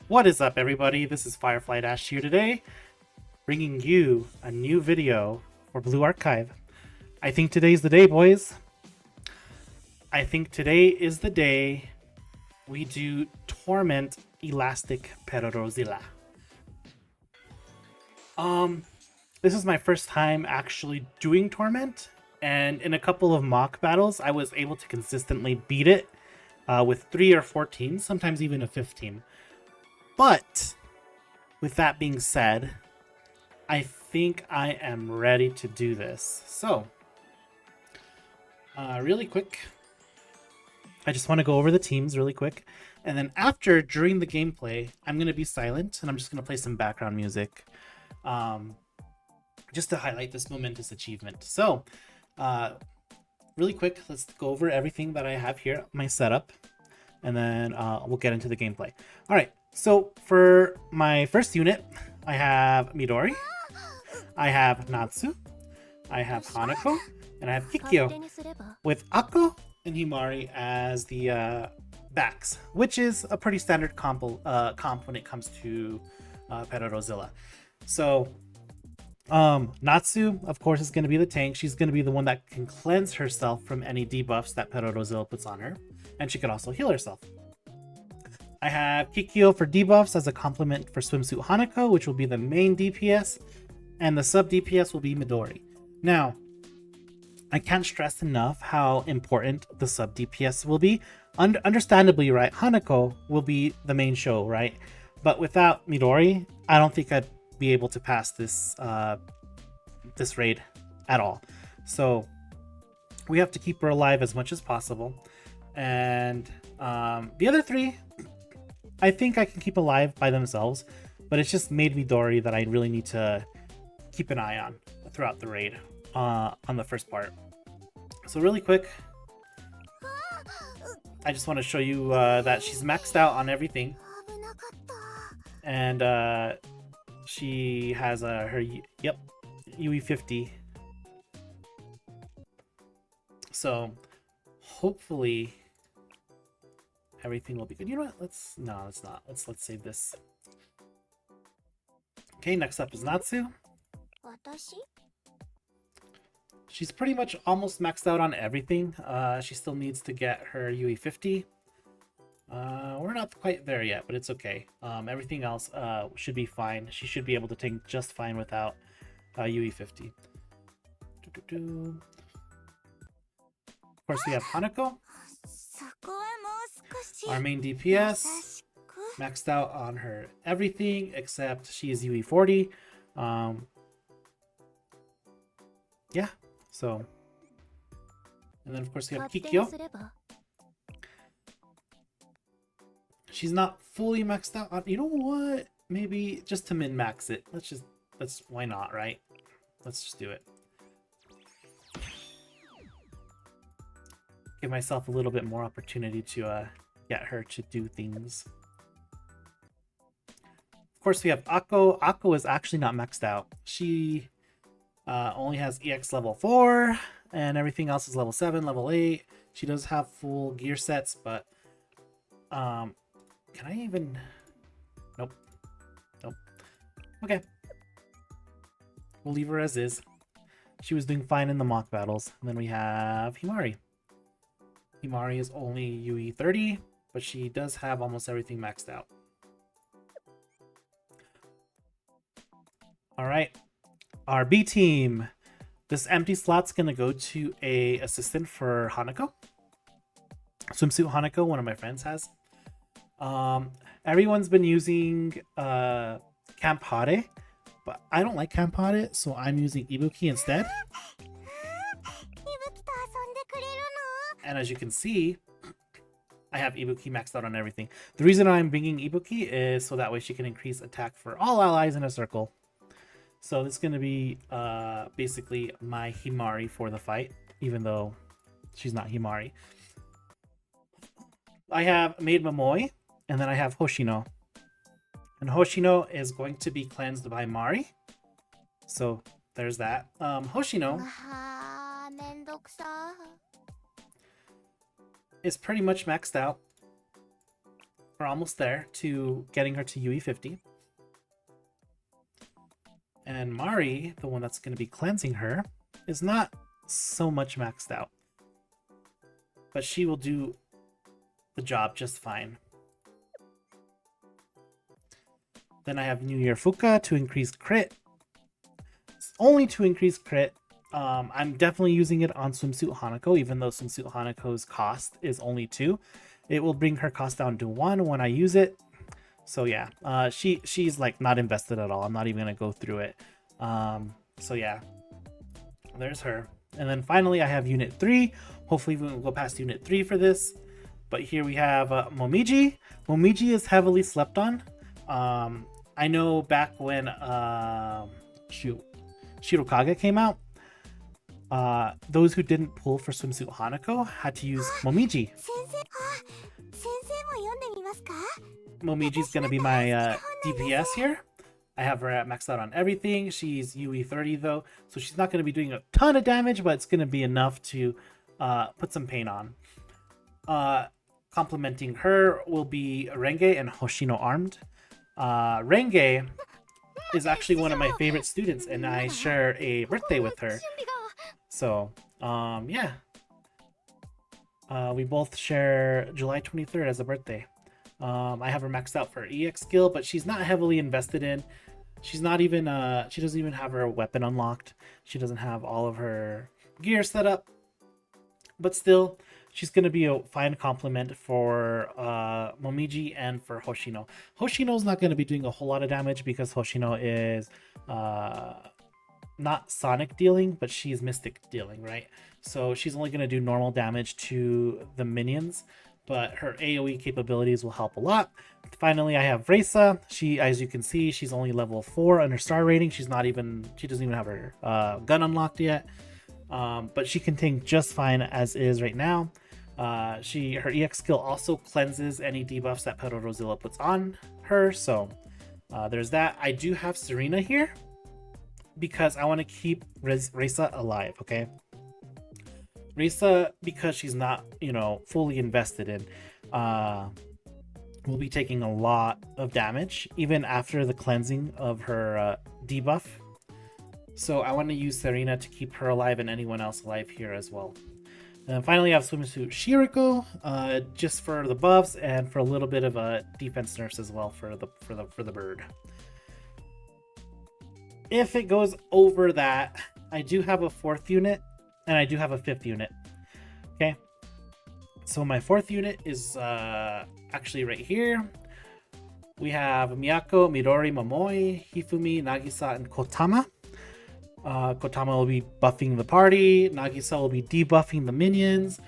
What is up, everybody? This is Firefly Dash here today, bringing you a new video for Blue Archive. I think today's the day, boys. I think today is the day we do Torment Elastic Perorozilla. This is my first time actually doing Torment, and in a couple of mock battles, I was able to consistently beat it with 3 or 4 teams, sometimes even a 5th team. But with that being said, I think I am ready to do this. So, really quick, I just want to go over the teams really quick. And then during the gameplay, I'm going to be silent and I'm just going to play some background music just to highlight this momentous achievement. So, really quick, let's go over everything that I have here, my setup, and then we'll get into the gameplay. All right. So for my first unit, I have Midori, I have Natsu, I have Hanako, and I have Kikyo, with Akko and Himari as the backs, which is a pretty standard comp when it comes to Perorozilla. So Natsu, of course, is going to be the tank. She's going to be the one that can cleanse herself from any debuffs that Perorozilla puts on her, and she can also heal herself. I have Kikyo for debuffs as a complement for Swimsuit Hanako, which will be the main DPS, and the sub DPS will be Midori. Now, I can't stress enough how important the sub DPS will be. Understandably, right, Hanako will be the main show, right? But without Midori, I don't think I'd be able to pass this this raid at all. So we have to keep her alive as much as possible. And the other 3, I think I can keep alive by themselves, but it's just made Midori that I really need to keep an eye on throughout the raid on the first part. So really quick, I just want to show you that she's maxed out on everything, and she has her UE 50. So hopefully everything will be good. You know what? Let's not. Let's save this. Okay, next up is Natsu. She's pretty much almost maxed out on everything. She still needs to get her UE 50. We're not quite there yet, but it's okay. Everything else should be fine. She should be able to tank just fine without UE 50. Of course, we have Hanako, our main DPS, maxed out on her everything except she is UE 40. Yeah, so. And then of course we have Kikyo. She's not fully maxed out on, you know what? Maybe just to min-max it. Why not, right? Let's just do it. Give myself a little bit more opportunity to get her to do things. Of course, we have Akko. Akko is actually not maxed out. She only has EX level 4, and everything else is level 7, level 8. She does have full gear sets, but can I even... Nope. Okay. We'll leave her as is. She was doing fine in the mock battles. And then we have Himari. Himari is only UE 30, but she does have almost everything maxed out. Alright, our B team. This empty slot's gonna go to a assistant for Hanako. Swimsuit Hanako, one of my friends has. Everyone's been using Camp Hare, but I don't like Camp Hare, so I'm using Ibuki instead. And as you can see, I have Ibuki maxed out on everything. The reason I'm bringing Ibuki is so that way she can increase attack for all allies in a circle. So this is going to be basically my Himari for the fight, even though she's not Himari. I have made Momoi, and then I have Hoshino. And Hoshino is going to be cleansed by Mari. So there's that. Hoshino is pretty much maxed out. We're almost there to getting her to UE 50. And Mari, the one that's going to be cleansing her, is not so much maxed out. But she will do the job just fine. Then I have New Year Fuka to increase crit. It's only to increase crit. I'm definitely using it on Swimsuit Hanako, even though Swimsuit Hanako's cost is only 2. It will bring her cost down to 1 when I use it. So yeah, she's like not invested at all. I'm not even gonna go through it. So yeah, there's her. And then finally I have Unit 3. Hopefully we will go past Unit 3 for this. But here we have Momiji. Momiji is heavily slept on. I know back when Shirokage came out, those who didn't pull for Swimsuit Hanako had to use Momiji. Momiji's gonna be my DPS here. I have her at maxed out on everything. She's UE 30 though, so she's not gonna be doing a ton of damage, but it's gonna be enough to put some pain on. Complementing her will be Renge and Hoshino armed. Renge is actually one of my favorite students, and I share a birthday with her. So, yeah. We both share July 23rd as a birthday. I have her maxed out for EX skill, but she's not heavily invested in. She's not even, she doesn't even have her weapon unlocked. She doesn't have all of her gear set up. But still, she's going to be a fine complement for Momiji and for Hoshino. Hoshino's not going to be doing a whole lot of damage because Hoshino is not Sonic dealing, but she's Mystic dealing, right? So she's only going to do normal damage to the minions, but her AoE capabilities will help a lot. Finally, I have Reisa. She, as you can see, she's only level 4 under star rating. She doesn't even have her gun unlocked yet. But she can tank just fine as is right now. Her EX skill also cleanses any debuffs that Perorozilla puts on her. So there's that. I do have Serena here because I want to keep Reisa alive, okay? Reisa, because she's not, fully invested in, will be taking a lot of damage even after the cleansing of her debuff. So I want to use Serena to keep her alive and anyone else alive here as well. And finally, I have Swimsuit Shiriko, just for the buffs and for a little bit of a defense nerfs as well for the bird. If it goes over that, I do have a 4th unit and I do have a 5th unit. Okay, so my 4th unit is actually right here. We have Miyako, Midori, Momoi, Hifumi, Nagisa, and Kotama. Kotama will be buffing the party, Nagisa will be debuffing the minions,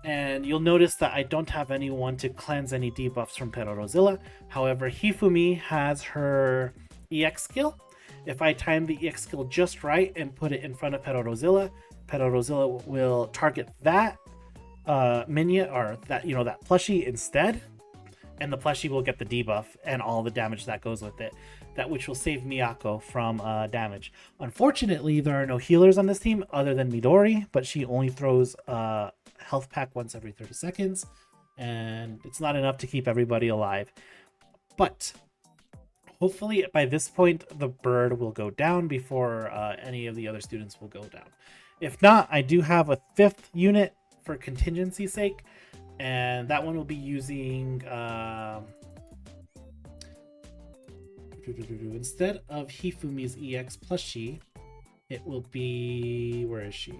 and you'll notice that I don't have anyone to cleanse any debuffs from Perorozilla. However, Hifumi has her EX skill. If I time the EX skill just right and put it in front of Perorozilla, Perorozilla will target that minion, or that plushie instead, and the plushie will get the debuff and all the damage that goes with it, which will save Miyako from damage. Unfortunately, there are no healers on this team other than Midori, but she only throws a health pack once every 30 seconds, and it's not enough to keep everybody alive. But hopefully by this point, the bird will go down before any of the other students will go down. If not, I do have a 5th unit for contingency's sake, and that one will be using instead of Hifumi's EX plushie, it will be, where is she?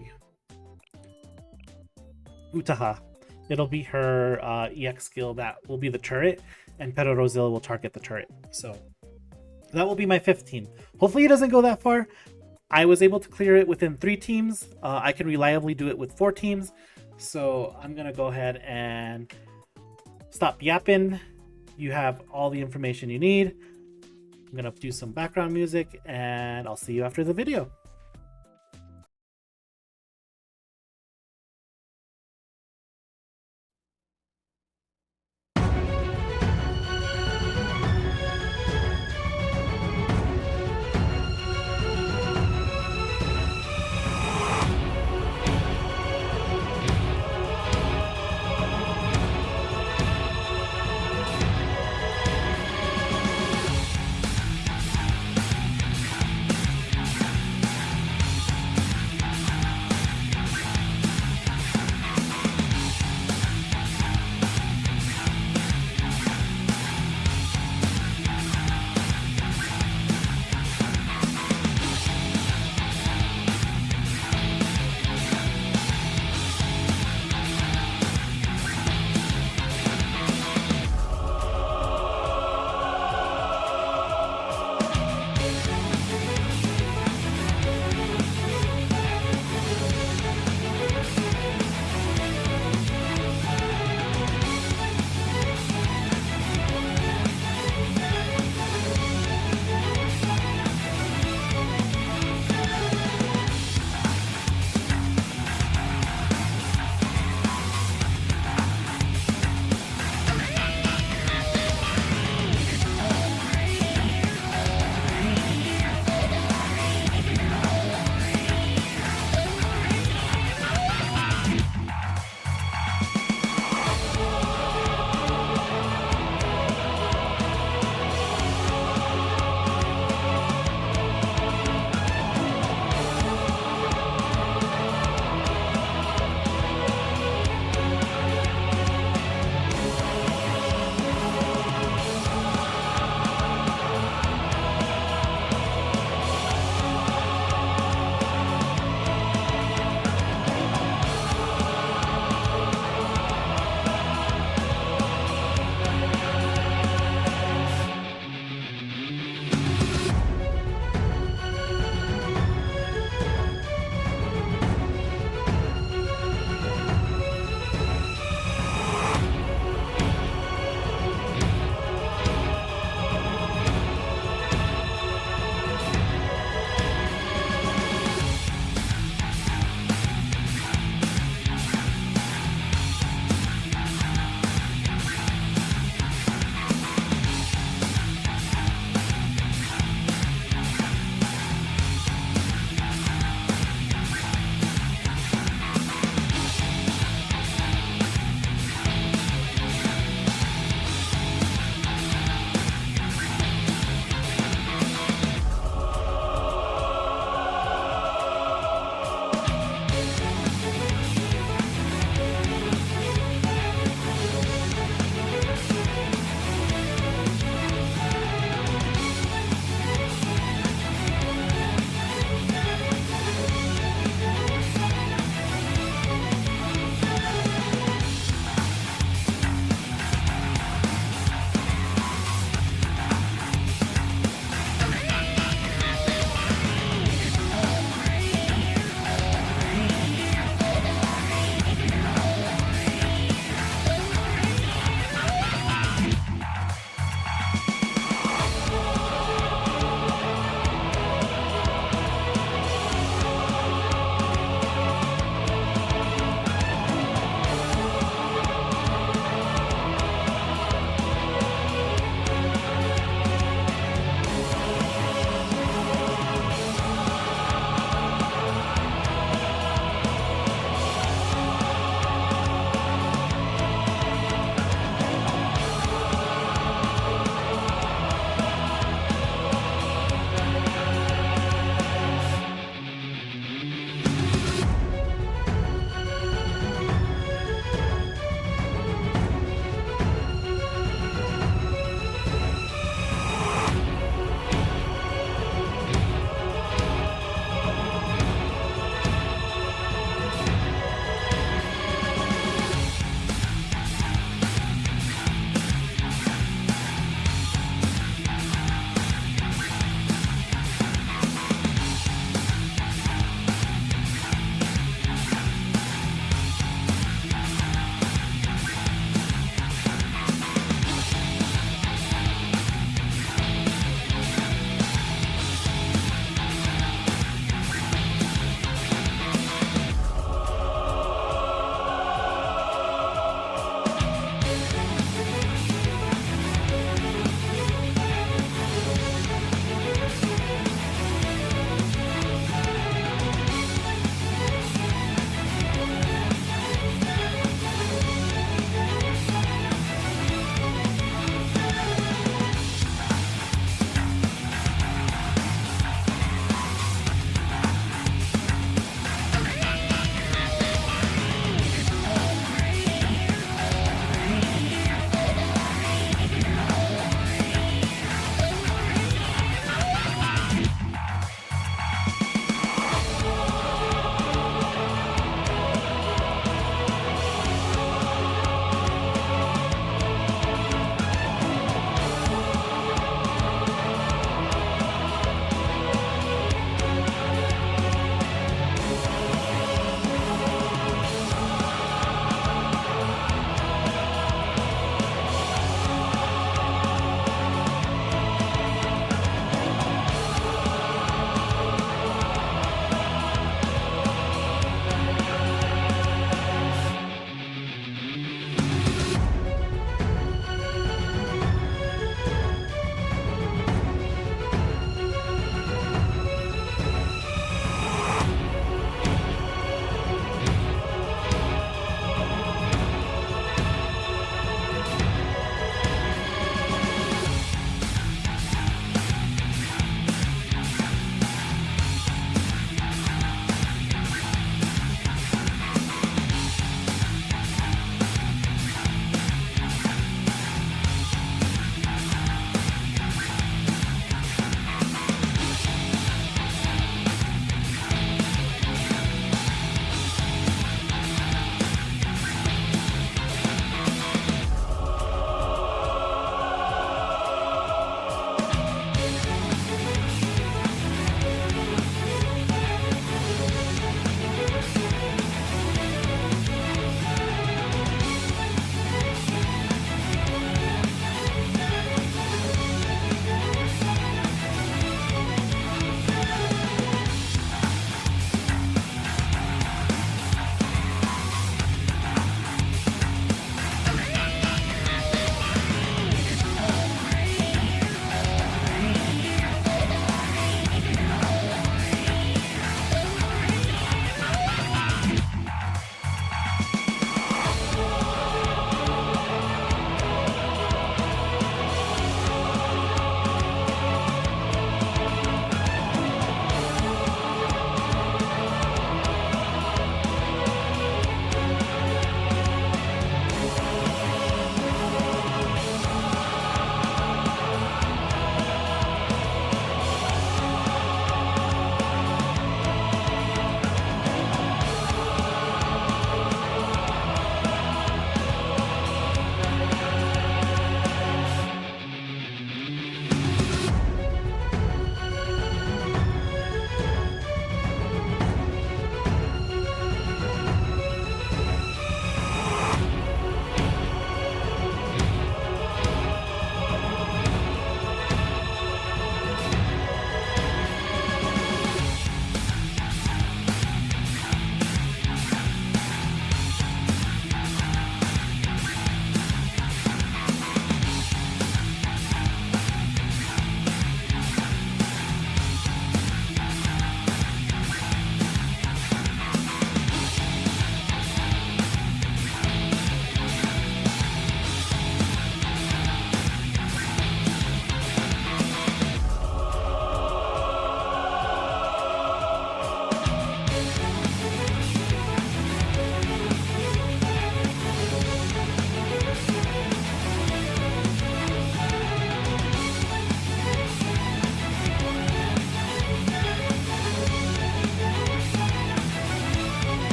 Utaha. It'll be her EX skill that will be the turret, and Perorozilla will target the turret. So that will be my 5th team. Hopefully it doesn't go that far. I was able to clear it within 3 teams. I can reliably do it with 4 teams. So I'm gonna go ahead and stop yapping. You have all the information you need. I'm gonna do some background music, and I'll see you after the video.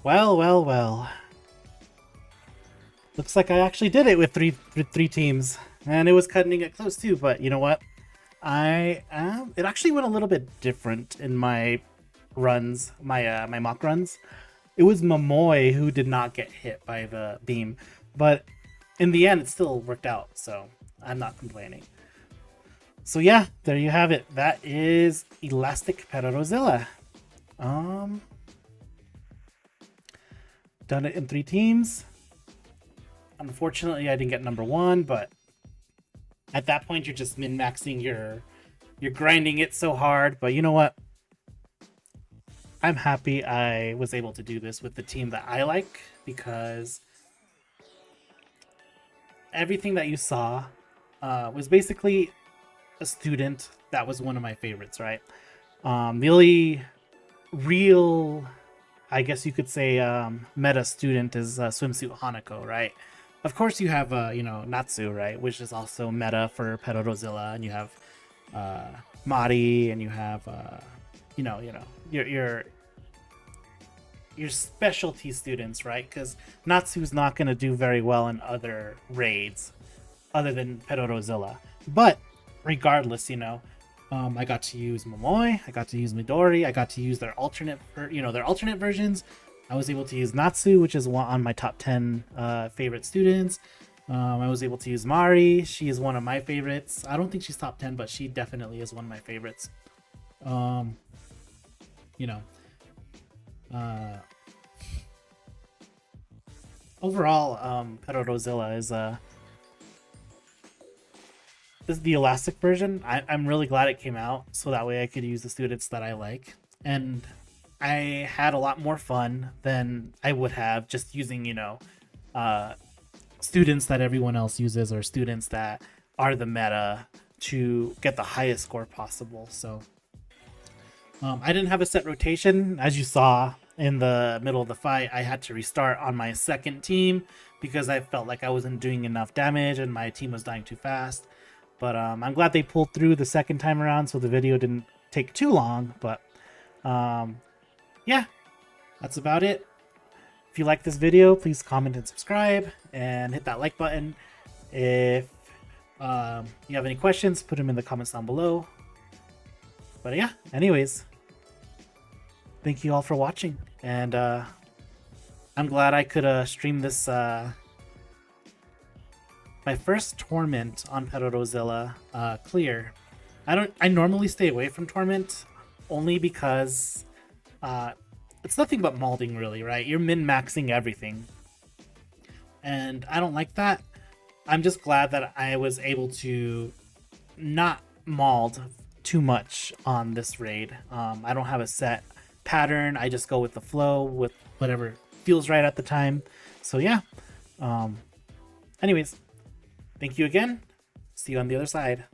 Well, well, well. Looks like I actually did it with three teams, and it was cutting it close too. But you know what? It actually went a little bit different in my runs, my mock runs. It was Momoy who did not get hit by the beam, but in the end, it still worked out. So I'm not complaining. So yeah, there you have it. That is Elastic Perorozilla. Done it in 3 teams. Unfortunately, I didn't get number 1, but at that point, you're just min-maxing you're grinding it so hard. But you know what? I'm happy I was able to do this with the team that I like, because everything that you saw was basically a student that was one of my favorites, right? The only real, I guess you could say, meta student is Swimsuit Hanako, right? Of course, you have Natsu, right, which is also meta for Perorozilla, and you have Mari, and you have your specialty students, right? Because Natsu's not going to do very well in other raids other than Perorozilla. But regardless, I got to use Momoy, I got to use Midori, I got to use their alternate versions. I was able to use Natsu, which is on my top 10 favorite students. I was able to use Mari. She is one of my favorites. I don't think she's top 10, but she definitely is one of my favorites. Overall, Perorozilla is the elastic version. I'm really glad it came out, so that way I could use the students that I like. And I had a lot more fun than I would have just using, students that everyone else uses, or students that are the meta to get the highest score possible. So I didn't have a set rotation. As you saw in the middle of the fight, I had to restart on my second team because I felt like I wasn't doing enough damage and my team was dying too fast. But I'm glad they pulled through the second time around, so the video didn't take too long. But yeah, that's about it. If you like this video, please comment and subscribe and hit that like button. If you have any questions, put them in the comments down below. But yeah, anyways, thank you all for watching, and I'm glad I could stream this my first Torment on Perorozilla clear. I normally stay away from Torment only because it's nothing but malding, really, right? You're min-maxing everything, and I don't like that. I'm just glad that I was able to not mauled too much on this raid. I don't have a set pattern. I just go with the flow, with whatever feels right at the time. So yeah. Anyways, thank you again. See you on the other side.